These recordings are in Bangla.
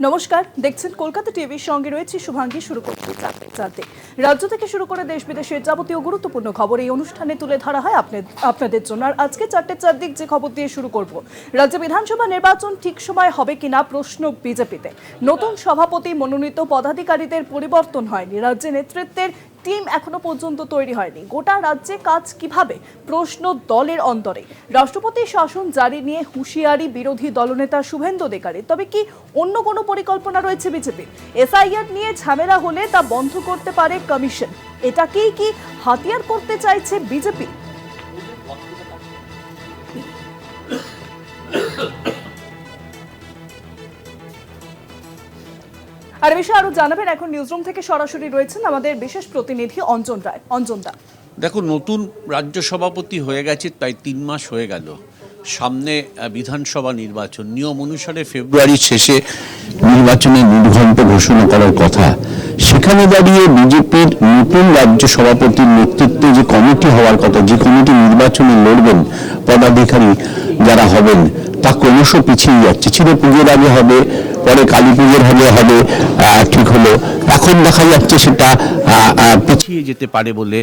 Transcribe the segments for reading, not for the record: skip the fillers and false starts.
নমস্কার, দেখছেন কলকাতা টিভির সঙ্গে রয়েছে শুভাঙ্গী। শুরু করছি চারটে রাজ্য থেকে শুরু করে দেশ বিদেশের যাবতীয় গুরুত্বপূর্ণ খবর এই অনুষ্ঠানে তুলে ধরা হয় আপনাদের জন্য। আর আজকে চারদিক যে খবর দিয়ে শুরু করব, রাজ্য বিধানসভা নির্বাচন ঠিক সময় হবে কিনা প্রশ্ন বিজেপিতে। নতুন সভাপতি মনোনীত পদাধিকারীদের পরিবর্তন হয়নি, রাজ্যে নেতৃত্বের টিম এখনো পর্যন্ত তৈরি হয়নি। গোটা রাজ্যে কাজ কিভাবে প্রশ্ন দলের অন্তরে। রাষ্ট্রপতি শাসন জারি নিয়ে হুঁশিয়ারি বিরোধী দলনেতা শুভেন্দু অধিকারীর। তবে কি অন্য কোনো পরিকল্পনা রয়েছে বিজেপির? এসআইআর নিয়ে ঝামেলা হলে তা বন্ধ করতে পারে কমিশন, এটাকেই কি হাতিয়ার করতে চাইছে বিজেপি? আর বিষয়ে আরো জানাবেন এখন নিউজরুম থেকে সরাসরি রয়েছেন আমাদের বিশেষ প্রতিনিধি অঞ্জন রায়। অঞ্জন দা, দেখো, নতুন রাজ্য সভাপতি হয়ে গেছে, তাই 3 মাস হয়ে গেল। সামনে বিধানসভা নির্বাচন, নিয়ম অনুসারে ফেব্রুয়ারির শেষে নির্বাচনের নির্ঘণ্ট ঘোষণা করার কথা। সেখানে দাঁড়িয়ে বিজেপির নতুন রাজ্য সভাপতির নেতৃত্বে যে কমিটি হওয়ার কথা, যে কমিটি নির্বাচনে লড়বেন, পদাধিকারী যারা হবেন, তা ক্রমশ পিছিয়ে যাচ্ছে। ছিল পুজোর আগে হবে, পরে কালী পুজোর হবে ঠিক হলো, এখন দেখা যাচ্ছে সেটা পিছিয়ে যেতে পারে বলে,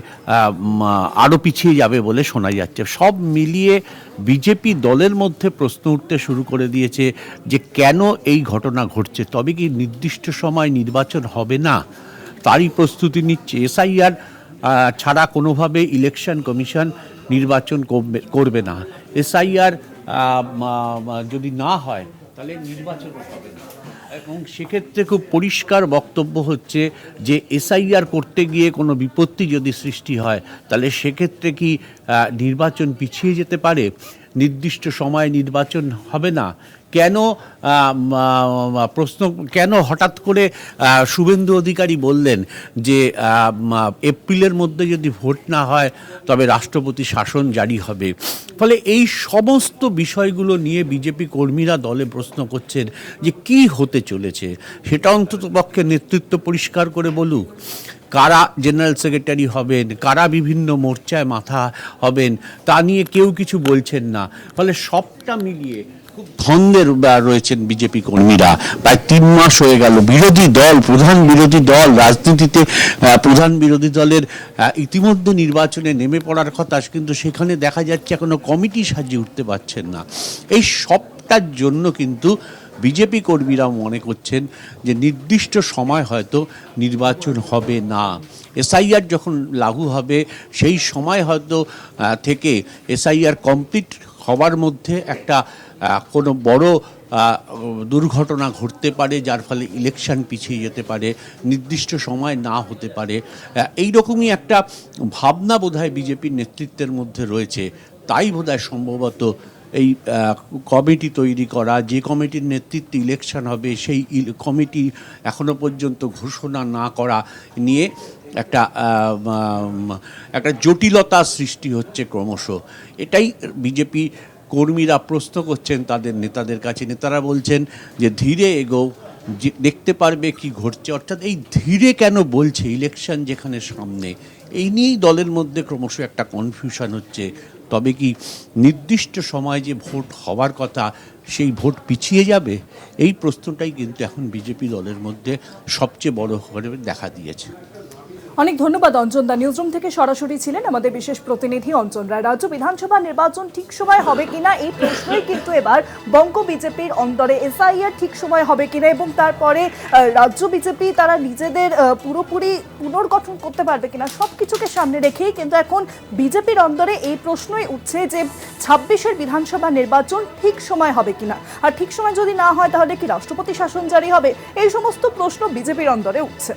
আরও পিছিয়ে যাবে বলে শোনা যাচ্ছে। সব মিলিয়ে বিজেপি দলের মধ্যে প্রশ্ন উঠতে শুরু করে দিয়েছে যে কেন এই ঘটনা ঘটছে। তবে কি নির্দিষ্ট সময় নির্বাচন হবে না, তারই প্রস্তুতি নিচ্ছে। এসআইআর ছাড়া কোনোভাবে ইলেকশন কমিশন নির্বাচন করবে না। এসআইআর যদি না হয় তাহলে নির্বাচন হবে না। এবং সেক্ষেত্রে খুব পরিষ্কার বক্তব্য হচ্ছে যে এসআইআর করতে গিয়ে কোনো বিপত্তি যদি সৃষ্টি হয়, তাহলে সেক্ষেত্রে কি নির্বাচন পিছিয়ে যেতে পারে, নির্দিষ্ট সময়ে নির্বাচন হবে না। কেন হঠাৎ করে শুভেন্দু অধিকারী বললেন যে এপ্রিলের মধ্যে যদি ভোট না হয় তবে রাষ্ট্রপতি শাসন জারি হবে। ফলে এই সমস্ত বিষয়গুলো নিয়ে বিজেপি কর্মীরা দলে প্রশ্ন করছেন যে কি হতে চলেছে, সেটা অন্তত পক্ষে নেতৃত্ব পরিষ্কার করে বলুক। কারা জেনারেল সেক্রেটারি হবেন, কারা বিভিন্ন মোর্চায় মাথা হবেন, তা নিয়ে কেউ কিছু বলছেন না। ফলে সবটা মিলিয়ে খুব ধন্দের রয়েছেন বিজেপি কর্মীরা। প্রায় 3 মাস হয়ে গেল বিরোধী দল, প্রধান বিরোধী দল, রাজনীতিতে প্রধান বিরোধী দলের ইতিমধ্যে নির্বাচনে নেমে পড়ার কথা, কিন্তু সেখানে দেখা যাচ্ছে এখনো কমিটি সাজিয়ে উঠতে পারছেন না। এই সবটার জন্য কিন্তু বিজেপি কর্মীরা মনে করছেন যে নির্দিষ্ট সময় হয়তো নির্বাচন হবে না। এসআইআর যখন লাগু হবে সেই সময় হয়তো থেকে এসআইআর কমপ্লিট হওয়ার মধ্যে একটা কোনো বড় দুর্ঘটনা ঘটতে পারে, যার ফলে ইলেকশন পিছিয়ে যেতে পারে, নির্দিষ্ট সময় না হতে পারে। এই রকমই একটা ভাবনা বোধহয় বিজেপির নেতৃত্বের মধ্যে রয়েছে। তাই বোধহয় সম্ভবত এই কমিটি তৈরি করা, যে কমিটির নেতৃত্বে ইলেকশন হবে সেই কমিটি এখনো পর্যন্ত ঘোষণা না করা নিয়ে একটা জটিলতা সৃষ্টি হচ্ছে ক্রমশ। এটাই বিজেপি কর্মীরা প্রশ্ন করছেন তাদের নেতাদের কাছে। নেতারা বলছেন যে ধীরে এগো, দেখতে পারবে কি ঘটছে। অর্থাৎ এই ধীরে কেন বলছে, ইলেকশন যেখানে সামনে, এই নিয়েই দলের মধ্যে ক্রমশ একটা কনফিউশন হচ্ছে। তবে কি নির্দিষ্ট সময় যে ভোট হওয়ার কথা সেই ভোট পিছিয়ে যাবে, এই প্রশ্নটাই কিন্তু এখন বিজেপি দলের মধ্যে সবচেয়ে বড় করে দেখা দিয়েছে। অনেক ধন্যবাদ অঞ্জন দা। নিউজরুম থেকে সরাসরি ছিলেন আমাদের বিশেষ প্রতিনিধি অঞ্জন রায়। রাজ্য বিধানসভা নির্বাচন ঠিক সময় হবে কিনা এই প্রশ্নই কিন্তু এবার বঙ্গ বিজেপির অন্তরে। এসআইআর ঠিক সময় হবে কিনা এবং তারপরে রাজ্য বিজেপি তারা নিজেদের পুরোপুরি পুনর্গঠন করতে পারবে কিনা, সবকিছুকে সামনে রেখেই কিন্তু এখন বিজেপির অন্তরে এই প্রশ্নই উঠছে যে 26-এর বিধানসভা নির্বাচন ঠিক সময় হবে কিনা। আর ঠিক সময় যদি না হয় তাহলে কি রাষ্ট্রপতি শাসন জারি হবে? এই সমস্ত প্রশ্ন বিজেপির অন্তরে উঠছে।